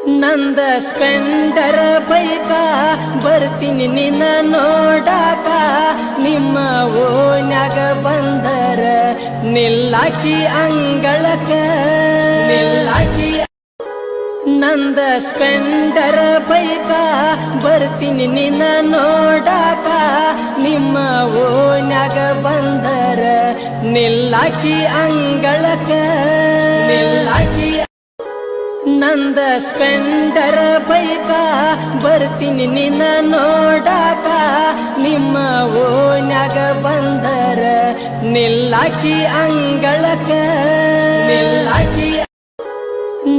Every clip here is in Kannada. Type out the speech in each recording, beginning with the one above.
ನಂದ ಸ್ಪೆಂಡರ ಬೈಕ ಬರ್ತೀನಿ ನಿನ್ನ ನೋಡಾಕ ನಿಮ್ಮ ಓನ್ಯಾಗ ಬಂದರ ನಿಲ್ಲಾಕಿ ಅಂಗಳಕ ನಿಲ್ಲಾಕಿ ನಂದ ಸ್ಪೆಂಡರ ಬೈಕ ಬರ್ತೀನಿ ನಿನ್ನ ನೋಡಾಕ ನಿಮ್ಮ ಓನ್ಯಾಗ ಬಂದರ ನಿಲ್ಲಾಕಿ ಅಂಗಳಕ ನಿಲ್ಲಾಕಿ ನಂದ ಸ್ಪೆಂಡರ ಬೈಕ ಬರ್ತೀನಿ ನಿನ್ನ ನೋಡಾಕ ನಿಮ್ಮ ಓನ್ಯಾಗ ಬಂದರ ನಿಲ್ಲಾಕಿ ಅಂಗಳಕ ನಿಲ್ಲಾಕಿ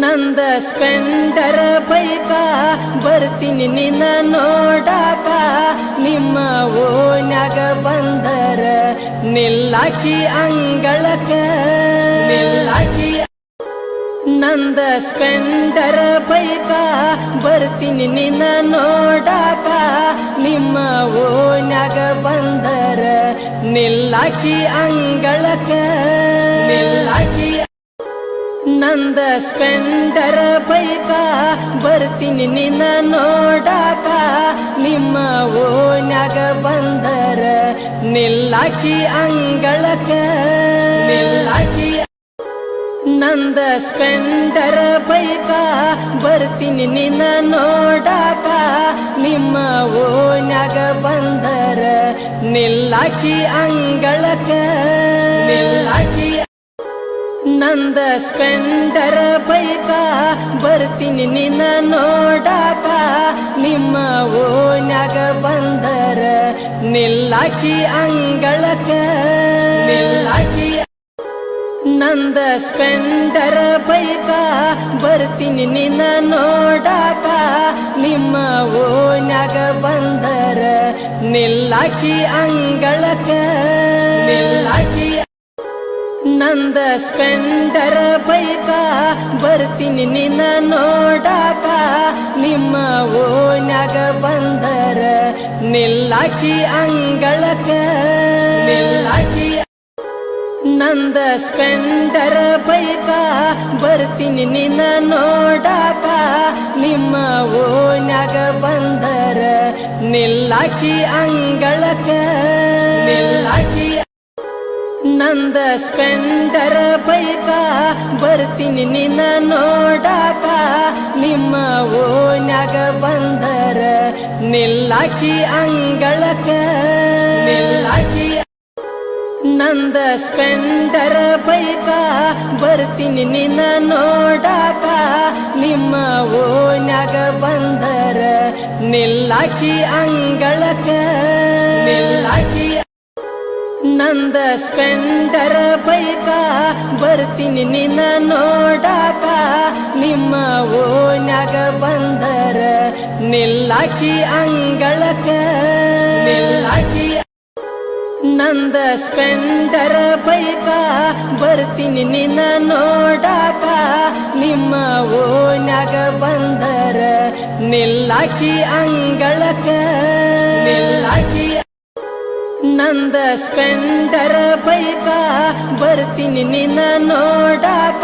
ನಂದ ಸ್ಪೆಂಡರ ಬೈಕ ಬರ್ತೀನಿ ನಿನ್ನ ನೋಡಾಕ ನಿಮ್ಮ ಓನ್ಯಾಗ ಬಂದರ ನಿಲ್ಲಾಕಿ ಅಂಗಳಕ ನಿಲ್ಲಾಕಿ ನಂದ ಸ್ಪೆಂಡರ ಬೈಕ ಬರ್ತೀನಿ ನಿನ್ನ ನೋಡಾಕ ನಿಮ್ಮ ಓನ್ಯಾಗ ಬಂದರ ನಿಲ್ಲಾಕಿ ಅಂಗಳಕ ನಿಲ್ಲಾಕಿ ನಂದ ಸ್ಪೆಂಡರ ಬೈಕ ಬರ್ತೀನಿ ನಿನ್ನ ನೋಡಾಕ ನಿಮ್ಮ ಓನ್ಯಾಗ ಬಂದರ ನಿಲ್ಲಾಕಿ ಅಂಗಳಕ ನಿಲ್ಲಾಕಿ ನಂದ ಸ್ಪೆಂಡರ ಬೈಕ ಬರ್ತೀನಿ ನಿನ್ನ ನೋಡಾಕ ನಿಮ್ಮ ಓನ್ಯಾಗ ಬಂದರ ನಿಲ್ಲಾಕಿ ಅಂಗಳಕ ನಿಲ್ಲಾಕಿ ನಂದ ಸ್ಪೆಂಡರ ಬೈಕ ಬರ್ತೀನಿ ನಿನ್ನ ನೋಡಾಕ ನಿಮ್ಮ ಓನ್ಯಾಗ ಬಂದರ ನಿಲ್ಲಾಕಿ ಅಂಗಳಕ ನಿಲ್ಲಾಕಿ ನಂದ ಸ್ಪೆಂಡರ ಬೈಕ ಬರ್ತೀನಿ ನಿನ್ನ ನೋಡಾಕ ನಿಮ್ಮ ಓನ್ಯಾಗ ಬಂದರ ನಿಲ್ಲಾಕಿ ಅಂಗಳಕ ನಿಲ್ಲಾಕಿ ನಂದ ಸ್ಪೆಂಡರ ಬೈಕ ಬರ್ತೀನಿ ನಿನ್ನ ನೋಡಾಕ ನಿಮ್ಮ ಓನ್ಯಾಗ ಬಂದರ ನಿಲ್ಲಾಕಿ ಅಂಗಳಕ ನಿಲ್ಲಾಕಿ ನಂದ ಸ್ಪೆಂಡರ ಬೈಕ ಬರ್ತೀನಿ ನಿನ್ನ ನೋಡಾಕ ನಿಮ್ಮ ಓನ್ಯಾಗ ಬಂದರ ನಿಲ್ಲಾಕಿ ಅಂಗಳಕ ನಿಲ್ಲಾಕಿ ನಂದ ಸ್ಪೆಂಡರ ಬೈಕ ಬರ್ತೀನಿ ನಿನ್ನ ನೋಡಾಕ ನಿಮ್ಮ ಓನ್ಯಾಗ ಬಂದರ ನಿಲ್ಲಾಕಿ ಅಂಗಳಕ ನಿಲ್ಲಾಕಿ ನಂದ ಸ್ಪೆಂಡರ ಬೈಕ ಬರ್ತೀನಿ ನಿನ್ನ ನೋಡಾಕ ನಿಮ್ಮ ಓನ್ಯಾಗ ಬಂದರ ನಿಲ್ಲಾಕಿ ಅಂಗಳಕ ನಿಲ್ಲಾಕಿ ನಂದ ಸ್ಪೆಂಡರ ಬೈಕ ಬರ್ತೀನಿ ನಿನ್ನ ನೋಡಾಕ ನಿಮ್ಮ ಓನ್ಯಾಗ ಬಂದರ ನಿಲ್ಲಾಕಿ ಅಂಗಳಕ ನಿಲ್ಲಾಕಿ ನಂದ ಸ್ಪೆಂಡರ ಬೈಕ ಬರ್ತೀನಿ ನಿನ್ನ ನೋಡಾಕ ನಿಮ್ಮ ಓನ್ಯಾಗ ಬಂದರ ನಿಲ್ಲಾಕಿ ಅಂಗಳಕ ನಿಲ್ಲಾಕಿ ನಂದ ಸ್ಪೆಂಡರ ಬೈಕ ಬರ್ತೀನಿ ನಿನ್ನ ನೋಡಾಕ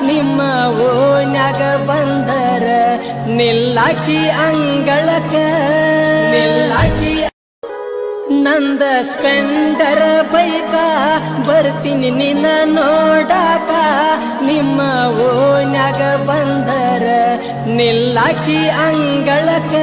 ನಿಮ್ಮ ಓನ್ಯಾಗ ಬಂದರ ನಿಲ್ಲಾಕಿ ಅಂಗಳಕ ನಿಲ್ಲಾಕಿ ನಂದ ಸ್ಪೆಂಡರ ಬೈಕ ಬರ್ತೀನಿ ನಿನ್ನ ನೋಡಾಕ ನಿಮ್ಮ ಓನ್ಯಾಗ ಬಂದರ ನಿಲ್ಲಾಕಿ ಅಂಗಳಕ